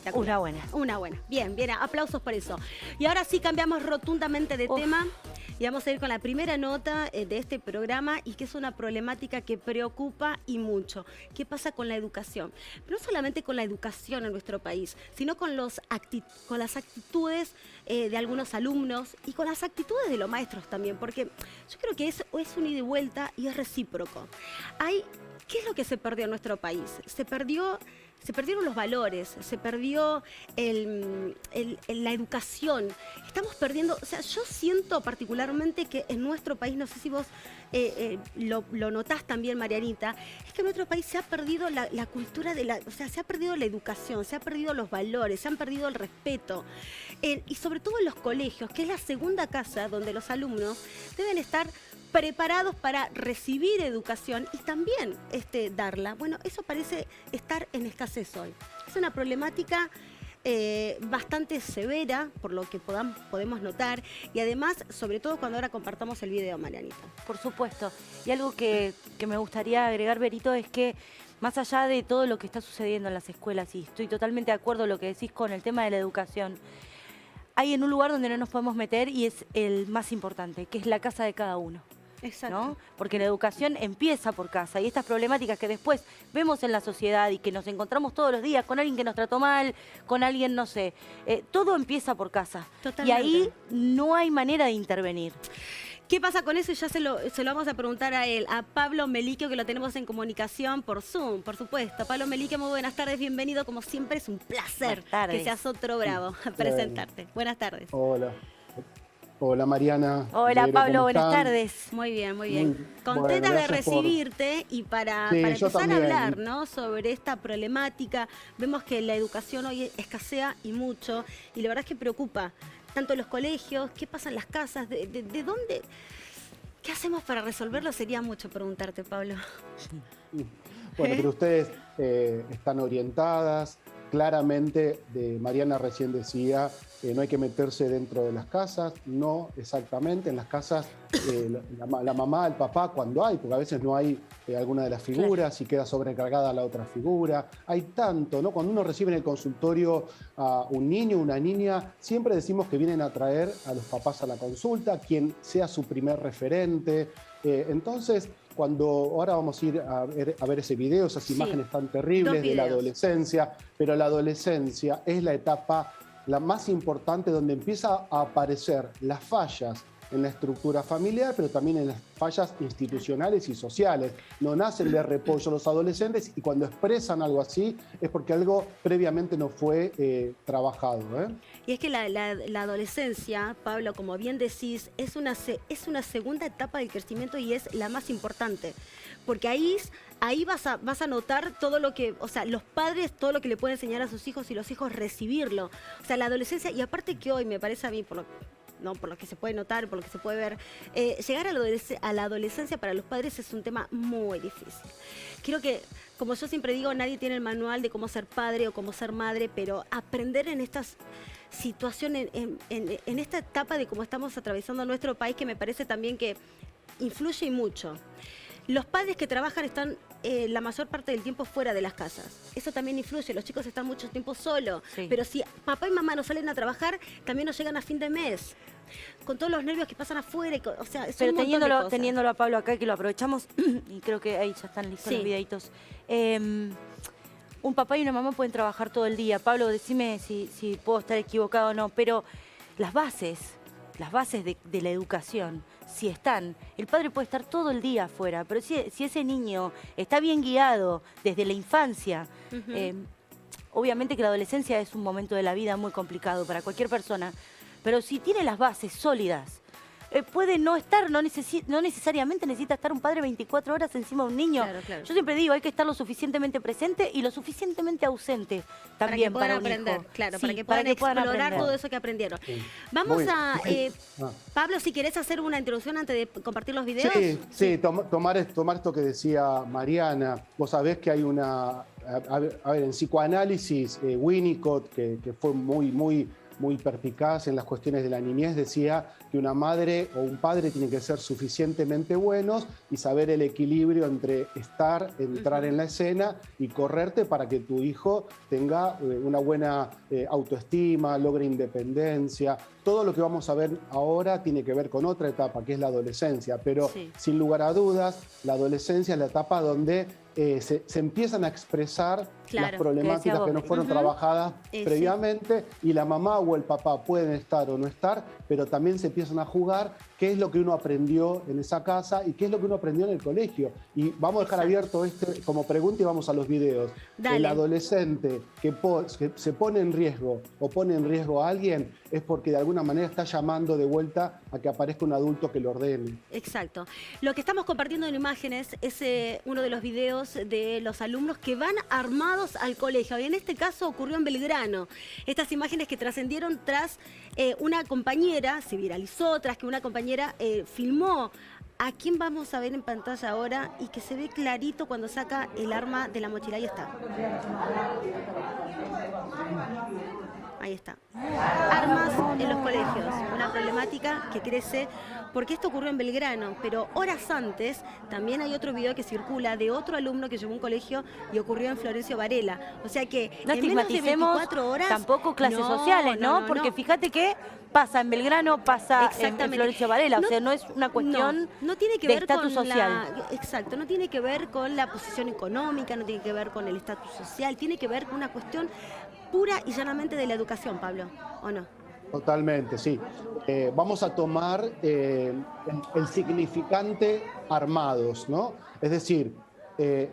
espectacular. Una buena. Una buena. Bien, bien, aplausos por eso. Y ahora sí cambiamos rotundamente de tema y vamos a ir con la primera nota de este programa y que es una problemática que preocupa y mucho. ¿Qué pasa con la educación? Pero no solamente con la educación en nuestro país, sino con las actitudes de algunos alumnos y con las actitudes de los maestros también, porque yo creo que es un ida y vuelta y es recíproco. ¿Qué es lo que se perdió en nuestro país? Se perdieron los valores, se perdió la educación. Estamos perdiendo, o sea, yo siento particularmente que en nuestro país, no sé si vos lo notás también, Marianita, es que en nuestro país se ha perdido la cultura o sea, se ha perdido la educación, se han perdido los valores, se han perdido el respeto. Y sobre todo en los colegios, que es la segunda casa donde los alumnos deben estar preparados para recibir educación y también darla. Bueno, eso parece estar en escasez hoy. Es una problemática bastante severa, por lo que podemos notar, y además, sobre todo cuando ahora compartamos el video, Marianita. Por supuesto. Y algo que me gustaría agregar, Berito, es que más allá de todo lo que está sucediendo en las escuelas, y estoy totalmente de acuerdo en lo que decís con el tema de la educación, hay en un lugar donde no nos podemos meter y es el más importante, que es la casa de cada uno. Exacto. ¿No? Porque la educación empieza por casa y estas problemáticas que después vemos en la sociedad y que nos encontramos todos los días con alguien que nos trató mal, con alguien, no sé, todo empieza por casa. Totalmente. Y ahí no hay manera de intervenir. ¿Qué pasa con eso? Ya se lo vamos a preguntar a él, a Pablo Meliquio, que lo tenemos en comunicación por Zoom, por supuesto. Pablo Meliquio, muy buenas tardes, bienvenido. Como siempre, es un placer que seas otro bravo a presentarte. Buenas tardes. Hola. Hola, Mariana. Hola, Pablo, buenas tardes. Muy bien, muy bien. Bueno, Contenta de gracias recibirte y para empezar a hablar, ¿no?, sobre esta problemática. Vemos que la educación hoy escasea y mucho, y la verdad es que preocupa tanto los colegios, qué pasa en las casas, de dónde, qué hacemos para resolverlo, sería mucho preguntarte, Pablo. Bueno, pero ustedes están orientadas. Claramente, Mariana recién decía, no hay que meterse dentro de las casas. No exactamente, en las casas la mamá, el papá, cuando hay, porque a veces no hay alguna de las figuras y queda sobrecargada la otra figura. Hay tanto, ¿no? Cuando uno recibe en el consultorio a un niño, una niña, siempre decimos que vienen a traer a los papás a la consulta, quien sea su primer referente. Entonces, ahora vamos a ir a ver ese video, esas imágenes tan terribles de la adolescencia, pero la adolescencia es la etapa la más importante donde empieza a aparecer las fallas en la estructura familiar, pero también en las fallas institucionales y sociales. No nacen de repollo los adolescentes y cuando expresan algo así es porque algo previamente no fue trabajado. Y es que la adolescencia, Pablo, como bien decís, es una segunda etapa del crecimiento y es la más importante. Porque ahí vas a notar todo lo que, o sea, los padres, todo lo que le pueden enseñar a sus hijos y los hijos recibirlo. O sea, la adolescencia, y aparte que hoy me parece a mí, por lo que se puede notar, por lo que se puede ver, llegar a la adolescencia para los padres es un tema muy difícil. Creo que, como yo siempre digo, nadie tiene el manual de cómo ser padre o cómo ser madre, pero aprender en estas situaciones, en esta etapa de cómo estamos atravesando nuestro país, que me parece también que influye mucho. Los padres que trabajan están la mayor parte del tiempo fuera de las casas. Eso también influye. Los chicos están mucho tiempo solos. Sí. Pero si papá y mamá no salen a trabajar, también no llegan a fin de mes. Con todos los nervios que pasan afuera. O sea, pero teniéndolo a Pablo acá, que lo aprovechamos, y creo que ahí ya están listos los videitos. Un papá y una mamá pueden trabajar todo el día. Pablo, decime si puedo estar equivocado o no, pero las bases de la educación, si están, el padre puede estar todo el día afuera, pero si ese niño está bien guiado desde la infancia, obviamente que la adolescencia es un momento de la vida muy complicado para cualquier persona, pero si tiene las bases sólidas, puede no estar, no necesariamente necesita estar un padre 24 horas encima de un niño. Claro, claro. Yo siempre digo, hay que estar lo suficientemente presente y lo suficientemente ausente también para un hijo. Claro, sí, para que puedan explorar todo eso que aprendieron. Sí. Vamos a... Pablo, si querés hacer una introducción antes de compartir los videos. Sí, tomar esto que decía Mariana. Vos sabés que hay una... A ver, en psicoanálisis, Winnicott, que fue muy muy perspicaz en las cuestiones de la niñez, decía que una madre o un padre tienen que ser suficientemente buenos y saber el equilibrio entre entrar en la escena y correrte para que tu hijo tenga una buena autoestima, logre independencia. Todo lo que vamos a ver ahora tiene que ver con otra etapa, que es la adolescencia, pero sin lugar a dudas, la adolescencia es la etapa donde se empiezan a expresar las problemáticas que no fueron trabajadas previamente, y la mamá o el papá pueden estar o no estar, pero también se empiezan a jugar qué es lo que uno aprendió en esa casa y qué es lo que uno aprendió en el colegio. Y vamos a dejar abierto como pregunta y vamos a los videos. El adolescente que se pone en riesgo o pone en riesgo a alguien es porque de alguna manera está llamando de vuelta a que aparezca un adulto que lo ordene. Exacto. Lo que estamos compartiendo en imágenes es uno de los videos de los alumnos que van armados al colegio. Y en este caso ocurrió en Belgrano. Estas imágenes que trascendieron tras una compañera, se viralizó, tras que una compañera filmó a quien vamos a ver en pantalla ahora y que se ve clarito cuando saca el arma de la mochila. Ahí está. Ahí está. Armas en los colegios, una problemática que crece porque esto ocurrió en Belgrano, pero horas antes también hay otro video que circula de otro alumno que llegó a un colegio y ocurrió en Florencio Varela. O sea que no en menos de 24 horas... tampoco clases sociales, ¿no? Porque fíjate que pasa en Belgrano, pasa en Florencio Varela, o sea, no es una cuestión no tiene que de ver estatus social. Exacto, no tiene que ver con la posición económica, no tiene que ver con el estatus social, tiene que ver con una cuestión pura y llanamente de la educación, Pablo, ¿o no? Totalmente, sí. Vamos a tomar el significante armados, ¿no? Es decir,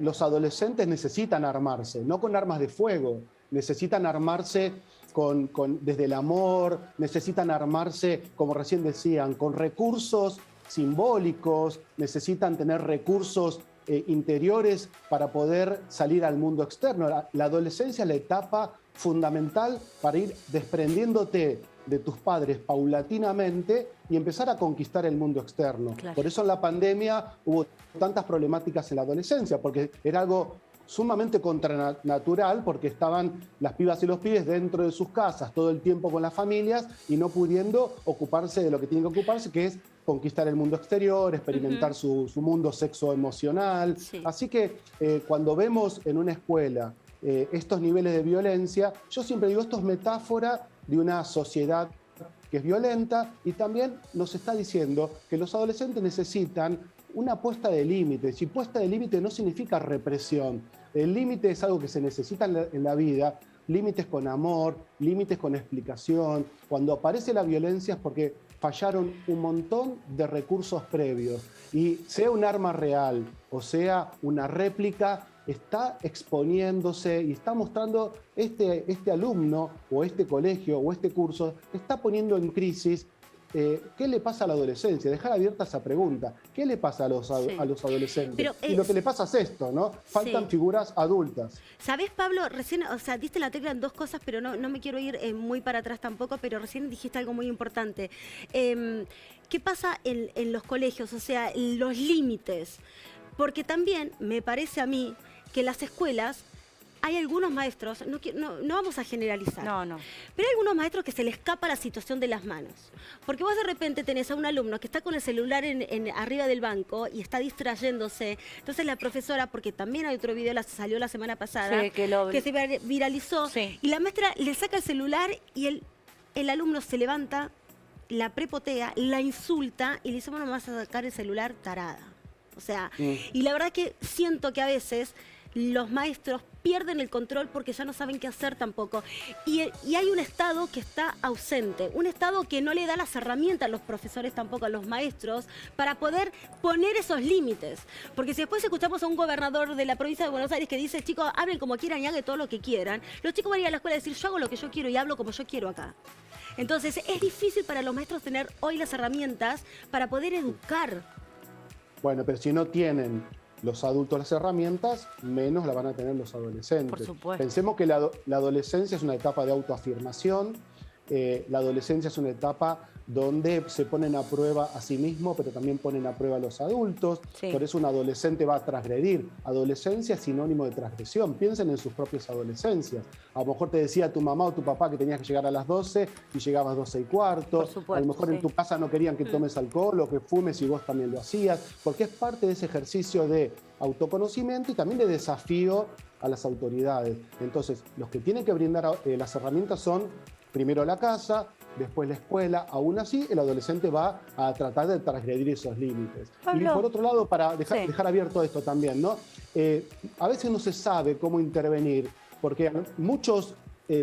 los adolescentes necesitan armarse, no con armas de fuego, necesitan armarse desde el amor, necesitan armarse, como recién decían, con recursos simbólicos, necesitan tener recursos interiores para poder salir al mundo externo. La adolescencia es la etapa fundamental para ir desprendiéndote de tus padres paulatinamente y empezar a conquistar el mundo externo. Claro. Por eso en la pandemia hubo tantas problemáticas en la adolescencia, porque era algo sumamente contranatural, porque estaban las pibas y los pibes dentro de sus casas todo el tiempo con las familias y no pudiendo ocuparse de lo que tienen que ocuparse, que es conquistar el mundo exterior, experimentar su mundo sexoemocional. Sí. Así que cuando vemos en una escuela estos niveles de violencia, yo siempre digo, esto es metáfora de una sociedad que es violenta y también nos está diciendo que los adolescentes necesitan una puesta de límites. Y puesta de límite no significa represión. El límite es algo que se necesita en la vida, límites con amor, límites con explicación. Cuando aparece la violencia es porque fallaron un montón de recursos previos. Y sea un arma real o sea una réplica, está exponiéndose y está mostrando este alumno o este colegio o este curso, está poniendo en crisis. ¿Qué le pasa a la adolescencia? Dejar abierta esa pregunta. ¿Qué le pasa a los adolescentes? Pero, y lo que le pasa es esto, ¿no? Faltan figuras adultas. ¿Sabés, Pablo? Recién, o sea, diste la tecla en dos cosas, pero no me quiero ir muy para atrás tampoco, pero recién dijiste algo muy importante. ¿Qué pasa en los colegios? O sea, los límites. Porque también me parece a mí que las escuelas... Hay algunos maestros, no vamos a generalizar, pero hay algunos maestros que se les escapa la situación de las manos. Porque vos de repente tenés a un alumno que está con el celular arriba del banco y está distrayéndose. Entonces la profesora, porque también hay otro video, salió la semana pasada, que se viralizó, y la maestra le saca el celular y el alumno se levanta, la prepotea, la insulta y le dice, bueno, me vas a sacar el celular, tarada. O sea, y la verdad que siento que a veces los maestros pierden el control porque ya no saben qué hacer tampoco. Y hay un Estado que está ausente, un Estado que no le da las herramientas a los profesores tampoco, a los maestros, para poder poner esos límites. Porque si después escuchamos a un gobernador de la provincia de Buenos Aires que dice, chicos, hablen como quieran y hagan todo lo que quieran, los chicos van a ir a la escuela y decir, yo hago lo que yo quiero y hablo como yo quiero acá. Entonces es difícil para los maestros tener hoy las herramientas para poder educar. Bueno, pero si no tienen los adultos las herramientas, menos la van a tener los adolescentes. Por supuesto. Pensemos que la adolescencia es una etapa de autoafirmación, la adolescencia es una etapa donde se ponen a prueba a sí mismo, pero también ponen a prueba a los adultos. Sí. Por eso un adolescente va a transgredir. Adolescencia es sinónimo de transgresión. Piensen en sus propias adolescencias. A lo mejor te decía tu mamá o tu papá que tenías que llegar a las 12 y llegabas 12:15. Por supuesto, a lo mejor en tu casa no querían que tomes alcohol o que fumes y vos también lo hacías, porque es parte de ese ejercicio de autoconocimiento y también de desafío a las autoridades. Entonces, los que tienen que brindar las herramientas son primero la casa, después la escuela. Aún así, el adolescente va a tratar de transgredir esos límites. Pablo. Y por otro lado, para Sí. dejar abierto esto también, ¿no? A veces no se sabe cómo intervenir, porque muchos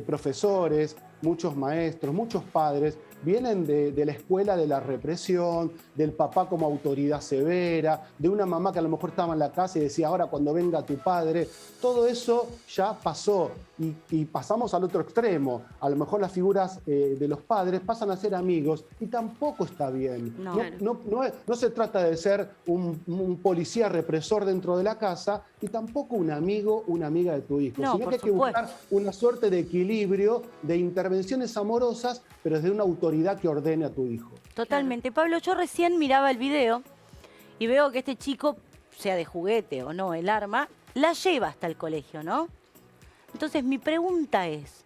profesores, muchos maestros, muchos padres vienen de la escuela de la represión, del papá como autoridad severa, de una mamá que a lo mejor estaba en la casa y decía, ahora cuando venga tu padre. Todo eso ya pasó y pasamos al otro extremo. A lo mejor las figuras de los padres pasan a ser amigos y tampoco está bien. No. No se trata de ser un policía represor dentro de la casa y tampoco un amigo, una amiga de tu hijo, No, sino por que hay que buscar una suerte de equilibrio, de intervenciones amorosas, pero desde una autoridad que ordene a tu hijo. Totalmente. Pablo, yo recién miraba el video y veo que este chico, sea de juguete o no, el arma, la lleva hasta el colegio, ¿no? Entonces mi pregunta es,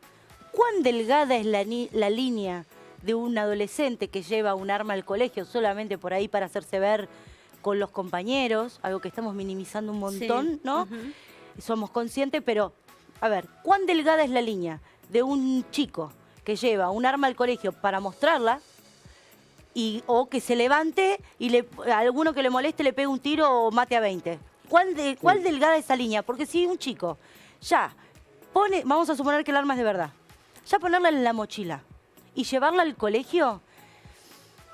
¿cuán delgada es la línea de un adolescente que lleva un arma al colegio solamente por ahí para hacerse ver con los compañeros? Algo que estamos minimizando un montón, Sí. ¿no? Somos conscientes, pero, a ver, ¿cuán delgada es la línea de un chico que lleva un arma al colegio para mostrarla o que se levante y a alguno que le moleste le pegue un tiro o mate a 20? ¿Cuál delgada es esa línea? Porque si un chico ya pone, vamos a suponer que el arma es de verdad, ya ponerla en la mochila y llevarla al colegio,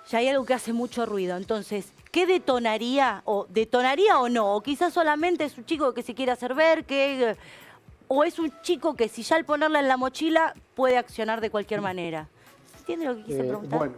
ya hay algo que hace mucho ruido. Entonces, ¿qué detonaría o no? O quizás solamente es un chico que se quiere hacer ver, o es un chico que si ya al ponerla en la mochila puede accionar de cualquier manera. ¿Entiende lo que quise preguntar? Bueno,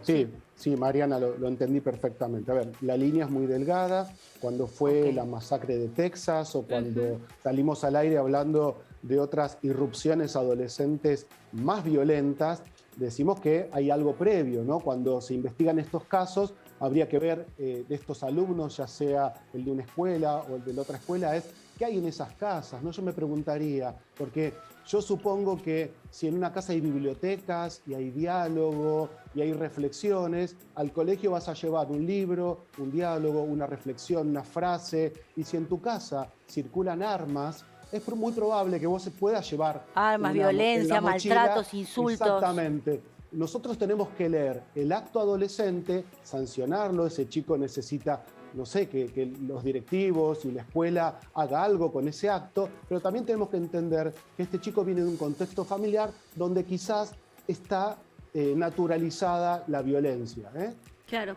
sí, Mariana, lo entendí perfectamente. A ver, la línea es muy delgada. Cuando fue la masacre de Texas o cuando salimos al aire hablando de otras irrupciones adolescentes más violentas, decimos que hay algo previo, ¿no? Cuando se investigan estos casos, habría que ver de estos alumnos, ya sea el de una escuela o el de la otra escuela, es qué hay en esas casas, ¿no? Yo me preguntaría, porque yo supongo que si en una casa hay bibliotecas y hay diálogo y hay reflexiones, al colegio vas a llevar un libro, un diálogo, una reflexión, una frase, y si en tu casa circulan armas, es muy probable que vos puedas llevar armas, violencia, maltratos, insultos. Exactamente. Nosotros tenemos que leer el acto adolescente, sancionarlo. Ese chico necesita, no sé, que los directivos y la escuela haga algo con ese acto, pero también tenemos que entender que este chico viene de un contexto familiar donde quizás está naturalizada la violencia. Claro.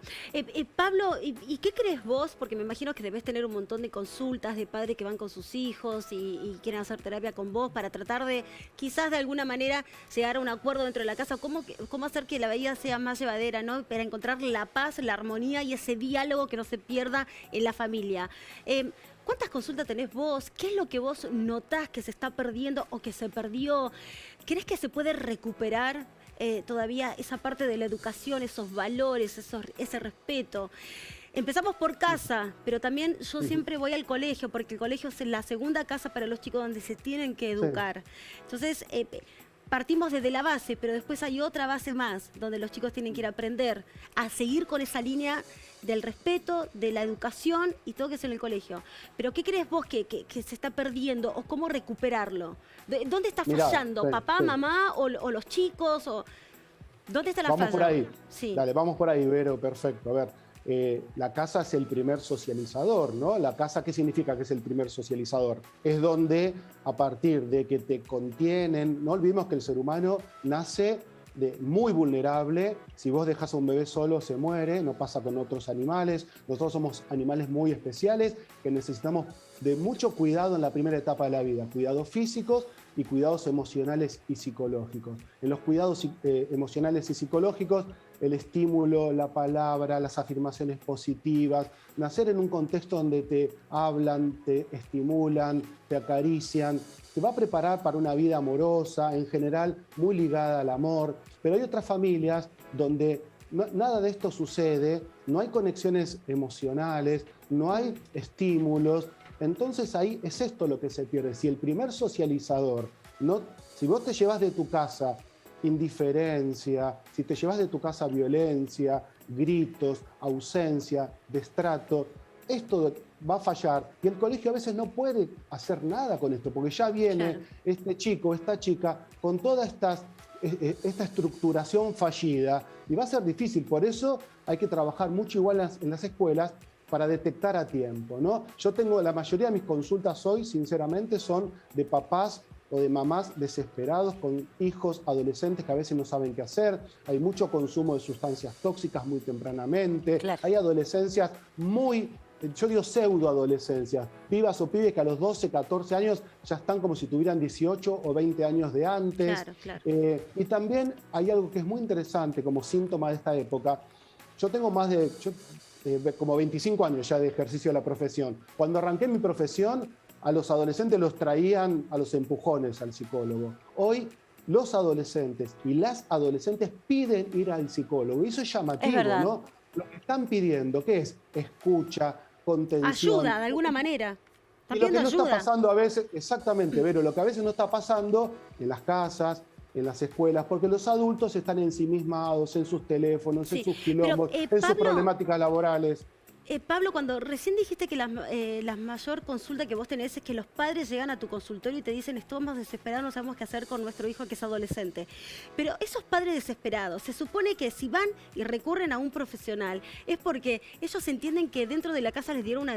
Pablo, ¿y qué crees vos? Porque me imagino que debes tener un montón de consultas de padres que van con sus hijos y quieren hacer terapia con vos para tratar de, quizás de alguna manera, llegar a un acuerdo dentro de la casa. ¿Cómo hacer que la vida sea más llevadera, ¿no? Para encontrar la paz, la armonía y ese diálogo que no se pierda en la familia. ¿Cuántas consultas tenés vos? ¿Qué es lo que vos notás que se está perdiendo o que se perdió? ¿Crees que se puede recuperar todavía esa parte de la educación, esos valores, ese respeto? Empezamos por casa, pero también yo siempre voy al colegio, porque el colegio es la segunda casa para los chicos donde se tienen que educar. Entonces, partimos desde la base, pero después hay otra base más, donde los chicos tienen que ir a aprender a seguir con esa línea del respeto, de la educación y todo que es en el colegio. Pero ¿qué crees vos que se está perdiendo o cómo recuperarlo? ¿Dónde está fallando? Mirá, ¿Papá, mamá o los chicos? ¿Dónde está la falla? Vamos por ahí. Sí. Dale, vamos por ahí, Vero, perfecto. A ver, la casa es el primer socializador, ¿no? La casa, ¿qué significa que es el primer socializador? Es donde, a partir de que te contienen, no olvidemos que el ser humano nace muy vulnerable. Si vos dejas a un bebé solo, se muere, no pasa con otros animales. Nosotros somos animales muy especiales que necesitamos de mucho cuidado en la primera etapa de la vida, cuidados físicos y cuidados emocionales y psicológicos. En los cuidados emocionales y psicológicos, el estímulo, la palabra, las afirmaciones positivas, nacer en un contexto donde te hablan, te estimulan, te acarician, te va a preparar para una vida amorosa, en general muy ligada al amor, pero hay otras familias donde nada de esto sucede, no hay conexiones emocionales, no hay estímulos, entonces ahí es esto lo que se pierde. Si el primer socializador, si vos te llevas de tu casa indiferencia, si te llevas de tu casa violencia, gritos, ausencia, destrato, esto va a fallar y el colegio a veces no puede hacer nada con esto, porque ya viene este chico, esta chica, con toda esta estructuración fallida y va a ser difícil. Por eso hay que trabajar mucho igual en las escuelas para detectar a tiempo, ¿no? Yo tengo, la mayoría de mis consultas hoy, sinceramente, son de papás o de mamás desesperados con hijos adolescentes que a veces no saben qué hacer. Hay mucho consumo de sustancias tóxicas muy tempranamente. Claro. Hay adolescencias muy, yo digo pseudoadolescencias, pibas o pibes que a los 12, 14 años ya están como si tuvieran 18 o 20 años de antes. Claro, claro. Y también hay algo que es muy interesante como síntoma de esta época. Yo tengo como 25 años ya de ejercicio de la profesión. Cuando arranqué mi profesión, a los adolescentes los traían a los empujones al psicólogo. Hoy los adolescentes y las adolescentes piden ir al psicólogo. Y eso es llamativo, ¿no? Lo que están pidiendo, ¿qué es? Escucha, contención. Ayuda, de alguna manera. Y lo que no está pasando a veces, exactamente, Vero, lo que a veces no está pasando en las casas, en las escuelas, porque los adultos están ensimismados en sus teléfonos, en sus quilombos, en sus problemáticas laborales. Pablo, cuando recién dijiste que la mayor consulta que vos tenés es que los padres llegan a tu consultorio y te dicen estamos desesperados, no sabemos qué hacer con nuestro hijo que es adolescente. Pero esos padres desesperados, se supone que si van y recurren a un profesional es porque ellos entienden que dentro de la casa les dieron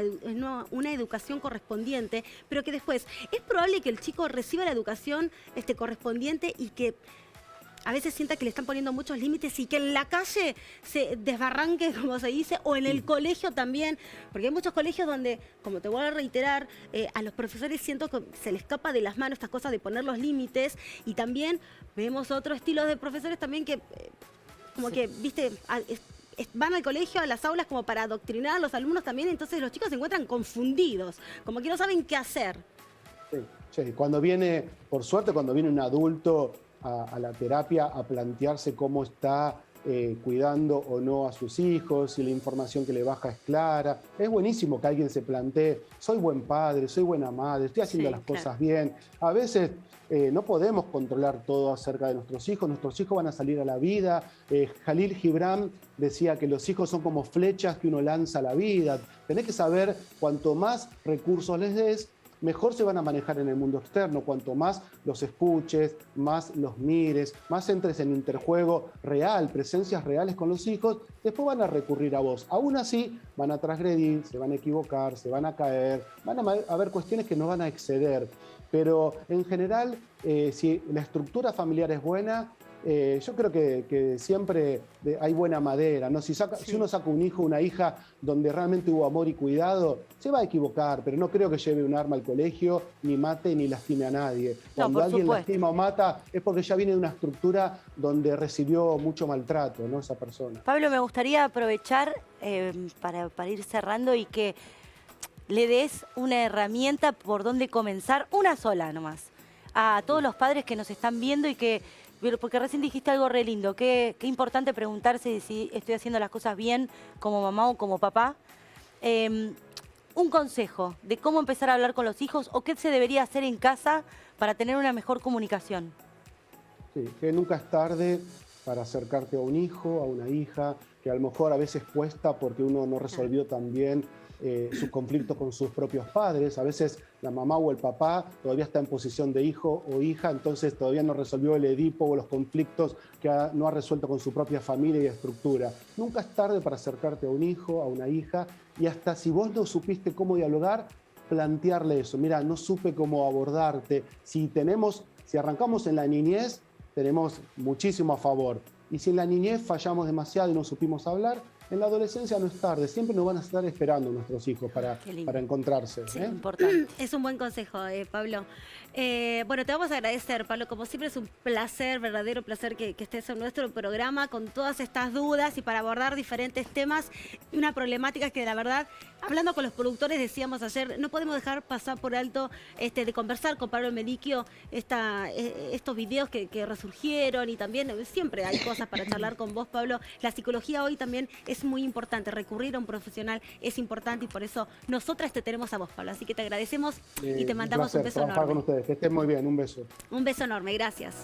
una educación correspondiente, pero que después es probable que el chico reciba la educación correspondiente y que a veces sienta que le están poniendo muchos límites y que en la calle se desbarranque, como se dice, o en el colegio también, porque hay muchos colegios donde, como te voy a reiterar, a los profesores siento que se les escapa de las manos estas cosas de poner los límites y también vemos otro estilo de profesores también que, viste, van al colegio, a las aulas como para adoctrinar a los alumnos también, entonces los chicos se encuentran confundidos, como que no saben qué hacer. Sí, cuando viene, por suerte, cuando viene un adulto a la terapia a plantearse cómo está cuidando o no a sus hijos, si la información que le baja es clara. Es buenísimo que alguien se plantee, soy buen padre, soy buena madre, estoy haciendo las cosas bien. A veces no podemos controlar todo acerca de nuestros hijos van a salir a la vida. Jalil Gibran decía que los hijos son como flechas que uno lanza a la vida. Tenés que saber cuanto más recursos les des, mejor se van a manejar en el mundo externo. Cuanto más los escuches, más los mires, más entres en interjuego real, presencias reales con los hijos, después van a recurrir a vos. Aún así, van a transgredir, se van a equivocar, se van a caer, van a haber cuestiones que no van a exceder. Pero en general, si la estructura familiar es buena, yo creo que siempre hay buena madera, ¿no? Si uno saca un hijo o una hija donde realmente hubo amor y cuidado, se va a equivocar, pero no creo que lleve un arma al colegio, ni mate ni lastime a nadie. Cuando alguien lastima o mata es porque ya viene de una estructura donde recibió mucho maltrato, ¿no? Esa persona. Pablo, me gustaría aprovechar para ir cerrando y que le des una herramienta por donde comenzar, una sola nomás, a todos los padres que nos están viendo y que... Porque recién dijiste algo re lindo, qué importante preguntarse si estoy haciendo las cosas bien como mamá o como papá. Un consejo de cómo empezar a hablar con los hijos o qué se debería hacer en casa para tener una mejor comunicación. Sí, que nunca es tarde para acercarte a un hijo, a una hija, que a lo mejor a veces cuesta porque uno no resolvió tan bien sus conflictos con sus propios padres. A veces la mamá o el papá todavía está en posición de hijo o hija, entonces todavía no resolvió el Edipo o los conflictos que no ha resuelto con su propia familia y estructura. Nunca es tarde para acercarte a un hijo, a una hija, y hasta si vos no supiste cómo dialogar, plantearle eso. Mira, no supe cómo abordarte. Si arrancamos en la niñez, tenemos muchísimo a favor. Y si en la niñez fallamos demasiado y no supimos hablar, en la adolescencia no es tarde, siempre nos van a estar esperando nuestros hijos para encontrarse. Sí, importante. Es un buen consejo, Pablo. Bueno, te vamos a agradecer, Pablo. Como siempre es un placer, verdadero placer que estés en nuestro programa con todas estas dudas y para abordar diferentes temas y una problemática que la verdad, hablando con los productores, decíamos ayer, no podemos dejar pasar por alto de conversar con Pablo Melicchio estos videos que resurgieron y también siempre hay cosas para charlar con vos, Pablo. La psicología hoy también es muy importante, recurrir a un profesional es importante y por eso nosotras te tenemos a vos, Pablo. Así que te agradecemos y te mandamos un beso enorme. Con ustedes. Que estén muy bien, un beso. Un beso enorme, gracias.